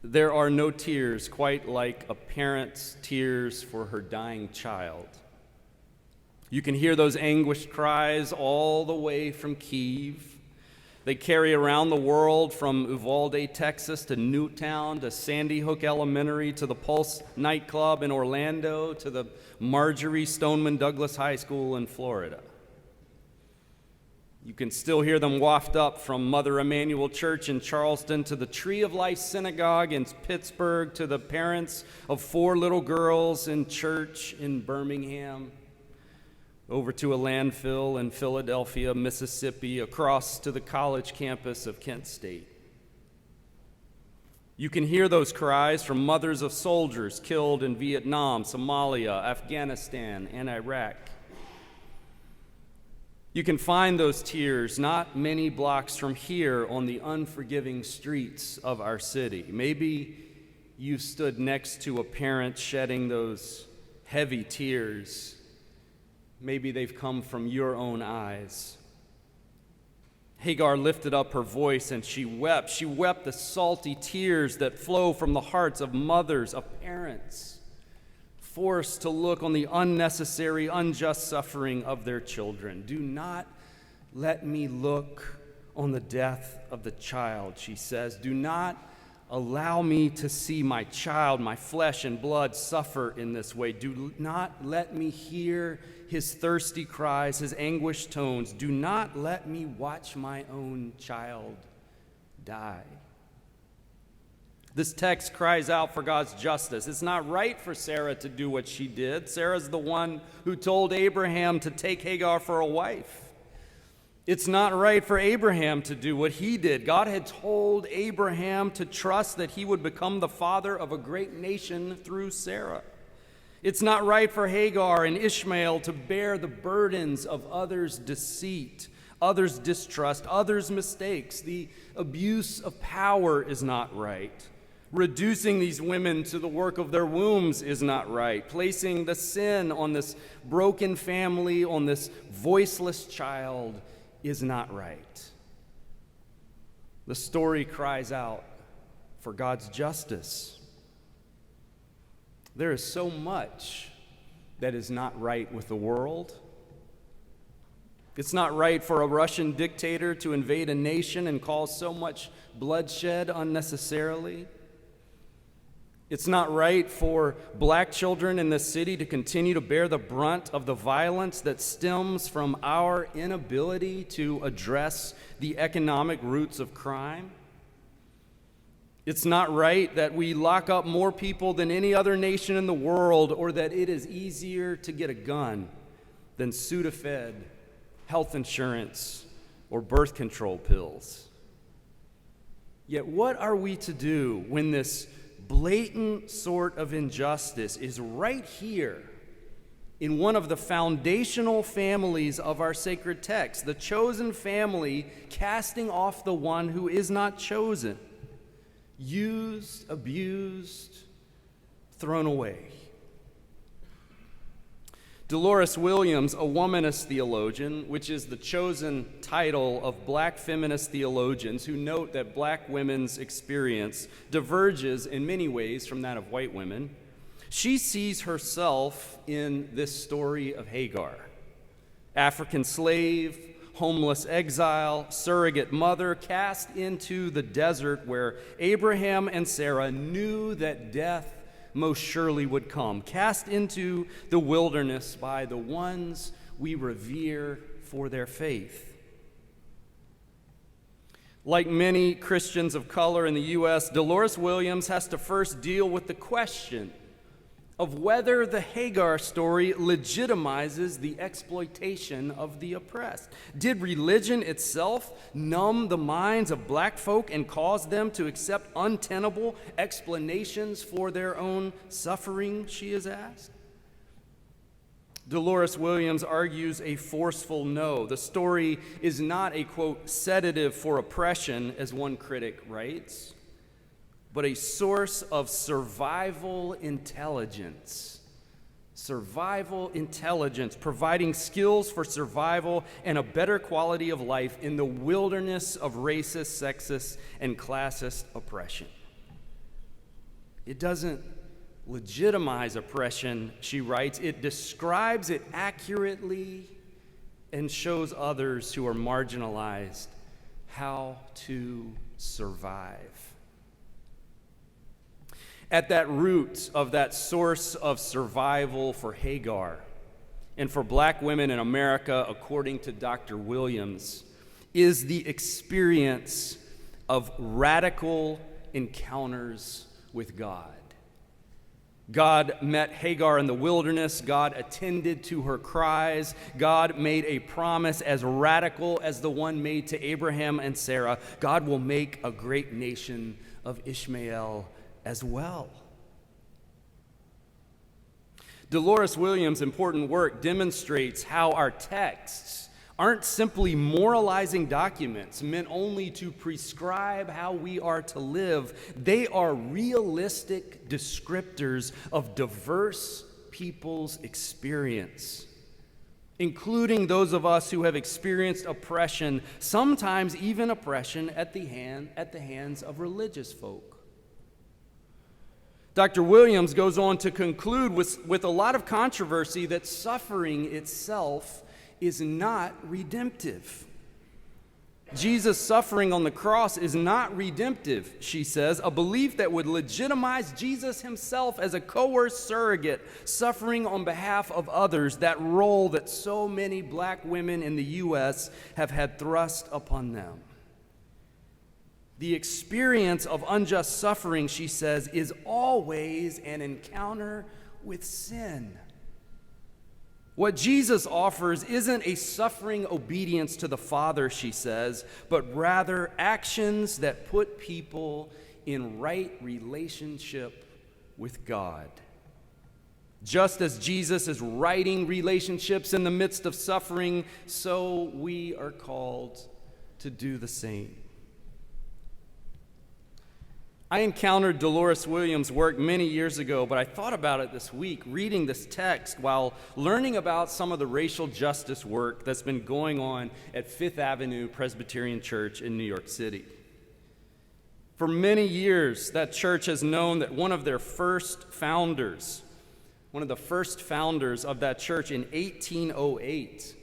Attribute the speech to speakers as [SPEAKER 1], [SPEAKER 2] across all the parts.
[SPEAKER 1] There are no tears quite like a parent's tears for her dying child. You can hear those anguished cries all the way from Kyiv. They carry around the world from Uvalde, Texas to Newtown to Sandy Hook Elementary to the Pulse nightclub in Orlando to the Marjorie Stoneman Douglas High School in Florida. You can still hear them waft up from Mother Emanuel Church in Charleston to the Tree of Life Synagogue in Pittsburgh to the parents of 4 little girls in church in Birmingham, over to a landfill in Philadelphia, Mississippi, across to the college campus of Kent State. You can hear those cries from mothers of soldiers killed in Vietnam, Somalia, Afghanistan, and Iraq. You can find those tears not many blocks from here on the unforgiving streets of our city. Maybe you stood next to a parent shedding those heavy tears. Maybe they've come from your own eyes. Hagar lifted up her voice and she wept. She wept the salty tears that flow from the hearts of mothers, of parents, forced to look on the unnecessary, unjust suffering of their children. Do not let me look on the death of the child, she says. Do not allow me to see my child, my flesh and blood, suffer in this way. Do not let me hear his thirsty cries, his anguished tones. Do not let me watch my own child die. This text cries out for God's justice. It's not right for Sarah to do what she did. Sarah's the one who told Abraham to take Hagar for a wife. It's not right for Abraham to do what he did. God had told Abraham to trust that he would become the father of a great nation through Sarah. It's not right for Hagar and Ishmael to bear the burdens of others' deceit, others' distrust, others' mistakes. The abuse of power is not right. Reducing these women to the work of their wombs is not right. Placing the sin on this broken family, on this voiceless child, is not right. The story cries out for God's justice. There is so much that is not right with the world. It's not right for a Russian dictator to invade a nation and cause so much bloodshed unnecessarily. It's not right for black children in this city to continue to bear the brunt of the violence that stems from our inability to address the economic roots of crime. It's not right that we lock up more people than any other nation in the world, or that it is easier to get a gun than Sudafed, health insurance, or birth control pills. Yet what are we to do when this blatant sort of injustice is right here in one of the foundational families of our sacred text, the chosen family casting off the one who is not chosen, used, abused, thrown away? Dolores Williams, a womanist theologian, which is the chosen title of black feminist theologians who note that black women's experience diverges in many ways from that of white women, she sees herself in this story of Hagar. African slave, homeless exile, surrogate mother, cast into the desert where Abraham and Sarah knew that death most surely would come, cast into the wilderness by the ones we revere for their faith. Like many Christians of color in the U.S., Dolores Williams has to first deal with the question of whether the Hagar story legitimizes the exploitation of the oppressed. Did religion itself numb the minds of black folk and cause them to accept untenable explanations for their own suffering, she is asked? Dolores Williams argues a forceful no. The story is not a, quote, sedative for oppression, as one critic writes, but a source of survival intelligence. Survival intelligence, providing skills for survival and a better quality of life in the wilderness of racist, sexist, and classist oppression. It doesn't legitimize oppression, she writes. It describes it accurately and shows others who are marginalized how to survive. At that root of that source of survival for Hagar and for black women in America, according to Dr. Williams, is the experience of radical encounters with God. God met Hagar in the wilderness. God attended to her cries. God made a promise as radical as the one made to Abraham and Sarah. God will make a great nation of Ishmael as well. Dolores Williams' important work demonstrates how our texts aren't simply moralizing documents meant only to prescribe how we are to live. They are realistic descriptors of diverse people's experience, including those of us who have experienced oppression, sometimes even oppression at the hands of religious folk. Dr. Williams goes on to conclude with a lot of controversy that suffering itself is not redemptive. Jesus' suffering on the cross is not redemptive, she says, a belief that would legitimize Jesus himself as a coerced surrogate, suffering on behalf of others, that role that so many black women in the U.S. have had thrust upon them. The experience of unjust suffering, she says, is always an encounter with sin. What Jesus offers isn't a suffering obedience to the Father, she says, but rather actions that put people in right relationship with God. Just as Jesus is righting relationships in the midst of suffering, so we are called to do the same. I encountered Dolores Williams' work many years ago, but I thought about it this week, reading this text while learning about some of the racial justice work that's been going on at Fifth Avenue Presbyterian Church in New York City. For many years, that church has known that one of the first founders of that church in 1808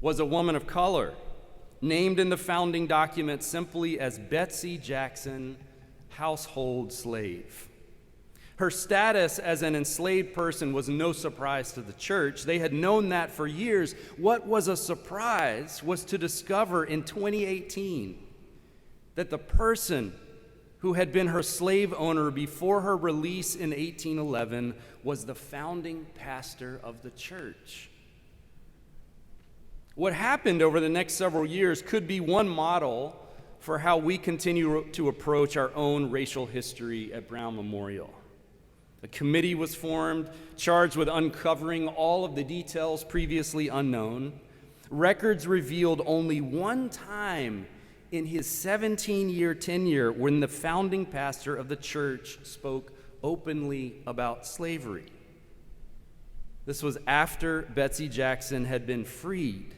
[SPEAKER 1] was a woman of color, named in the founding document simply as Betsy Jackson, household slave. Her status as an enslaved person was no surprise to the church. They had known that for years. What was a surprise was to discover in 2018 that the person who had been her slave owner before her release in 1811 was the founding pastor of the church. What happened over the next several years could be one model for how we continue to approach our own racial history at Brown Memorial. A committee was formed, charged with uncovering all of the details previously unknown. Records revealed only one time in his 17-year tenure when the founding pastor of the church spoke openly about slavery. This was after Betsy Jackson had been freed.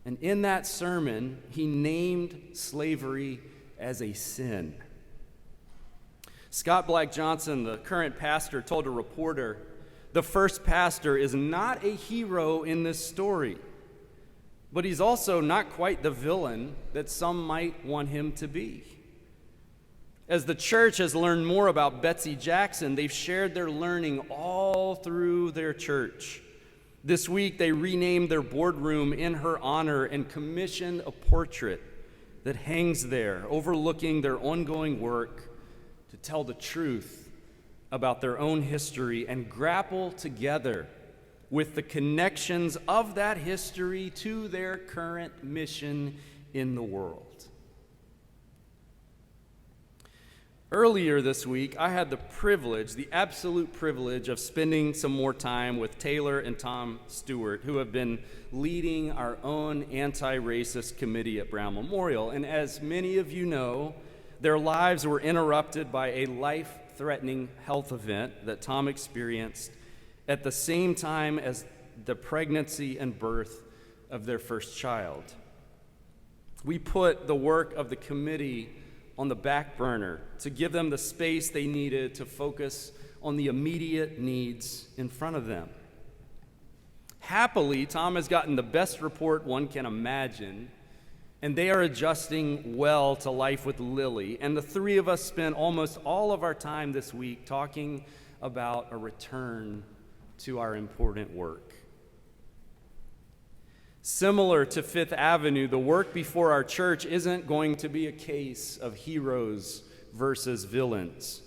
[SPEAKER 1] And in that sermon, he named slavery as a sin. Scott Black Johnson, the current pastor, told a reporter, "The first pastor is not a hero in this story, but he's also not quite the villain that some might want him to be." As the church has learned more about Betsy Jackson, they've shared their learning all through their church. This week, they renamed their boardroom in her honor and commissioned a portrait that hangs there, overlooking their ongoing work to tell the truth about their own history and grapple together with the connections of that history to their current mission in the world. Earlier this week, I had the absolute privilege of spending some more time with Taylor and Tom Stewart, who have been leading our own anti-racist committee at Brown Memorial. And as many of you know, their lives were interrupted by a life-threatening health event that Tom experienced at the same time as the pregnancy and birth of their first child. We put the work of the committee on the back burner to give them the space they needed to focus on the immediate needs in front of them. Happily, Tom has gotten the best report one can imagine, and they are adjusting well to life with Lily. And the three of us spent almost all of our time this week talking about a return to our important work. Similar to Fifth Avenue, the work before our church isn't going to be a case of heroes versus villains.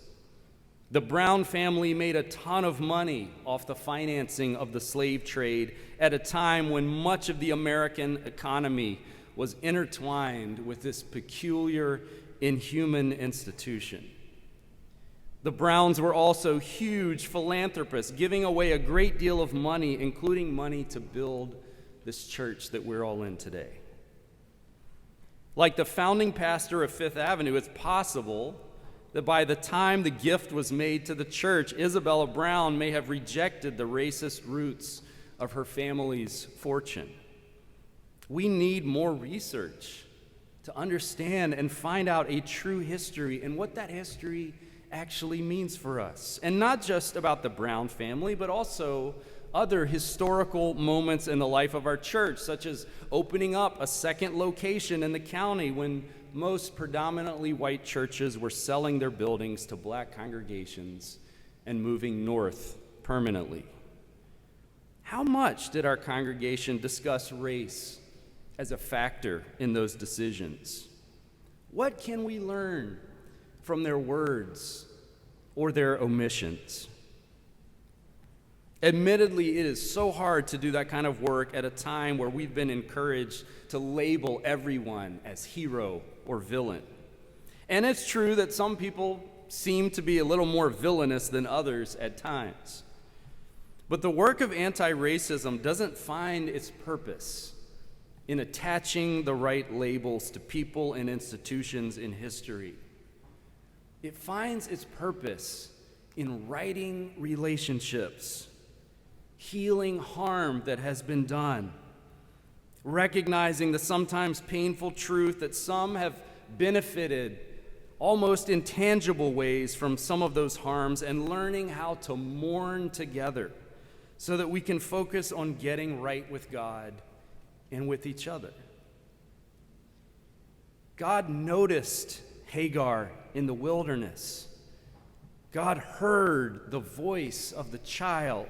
[SPEAKER 1] The Brown family made a ton of money off the financing of the slave trade at a time when much of the American economy was intertwined with this peculiar, inhuman institution. The Browns were also huge philanthropists, giving away a great deal of money, including money to build this church that we're all in today. Like the founding pastor of Fifth Avenue, it's possible that by the time the gift was made to the church, Isabella Brown may have rejected the racist roots of her family's fortune. We need more research to understand and find out a true history and what that history actually means for us. And not just about the Brown family, but also other historical moments in the life of our church, such as opening up a second location in the county when most predominantly white churches were selling their buildings to black congregations and moving north permanently. How much did our congregation discuss race as a factor in those decisions? What can we learn from their words or their omissions? Admittedly, it is so hard to do that kind of work at a time where we've been encouraged to label everyone as hero or villain. And it's true that some people seem to be a little more villainous than others at times. But the work of anti-racism doesn't find its purpose in attaching the right labels to people and institutions in history. It finds its purpose in righting relationships, healing harm that has been done, recognizing the sometimes painful truth that some have benefited almost in tangible ways from some of those harms, and learning how to mourn together so that we can focus on getting right with God and with each other. God noticed Hagar in the wilderness. God heard the voice of the child.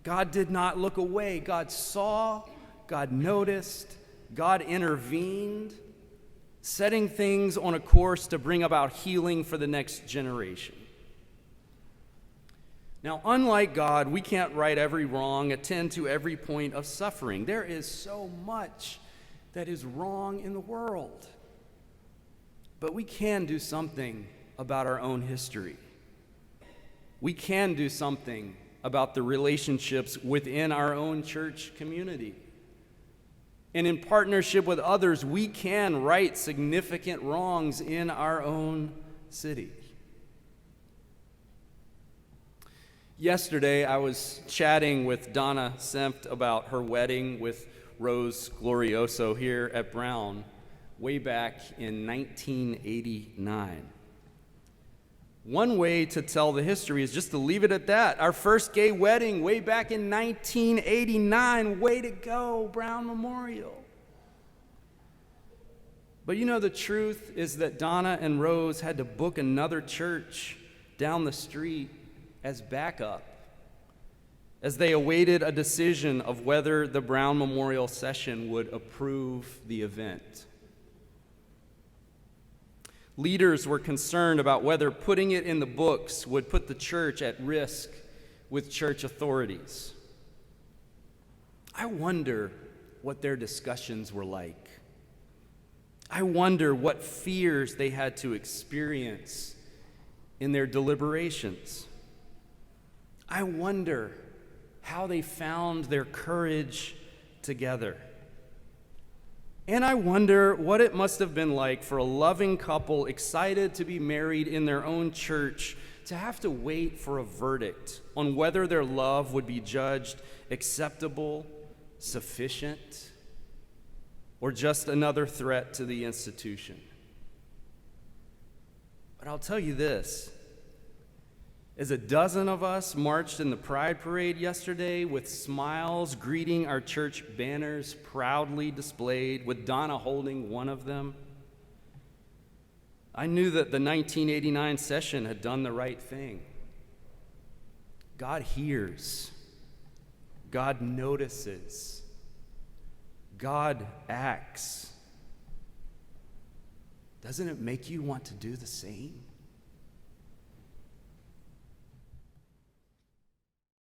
[SPEAKER 1] God did not look away. God saw, God noticed, God intervened, setting things on a course to bring about healing for the next generation. Now, unlike God, we can't right every wrong, attend to every point of suffering. There is so much that is wrong in the world. But we can do something about our own history. We can do something about the relationships within our own church community. And in partnership with others, we can right significant wrongs in our own city. Yesterday, I was chatting with Donna Sempt about her wedding with Rose Glorioso here at Brown way back in 1989. One way to tell the history is just to leave it at that. Our first gay wedding way back in 1989. Way to go, Brown Memorial. But you know, the truth is that Donna and Rose had to book another church down the street as backup as they awaited a decision of whether the Brown Memorial Session would approve the event. Leaders were concerned about whether putting it in the books would put the church at risk with church authorities. I wonder what their discussions were like. I wonder what fears they had to experience in their deliberations. I wonder how they found their courage together. And I wonder what it must have been like for a loving couple excited to be married in their own church to have to wait for a verdict on whether their love would be judged acceptable, sufficient, or just another threat to the institution. But I'll tell you this. As a dozen of us marched in the Pride Parade yesterday with smiles greeting our church banners proudly displayed, with Donna holding one of them, I knew that the 1989 session had done the right thing. God hears. God notices. God acts. Doesn't it make you want to do the same?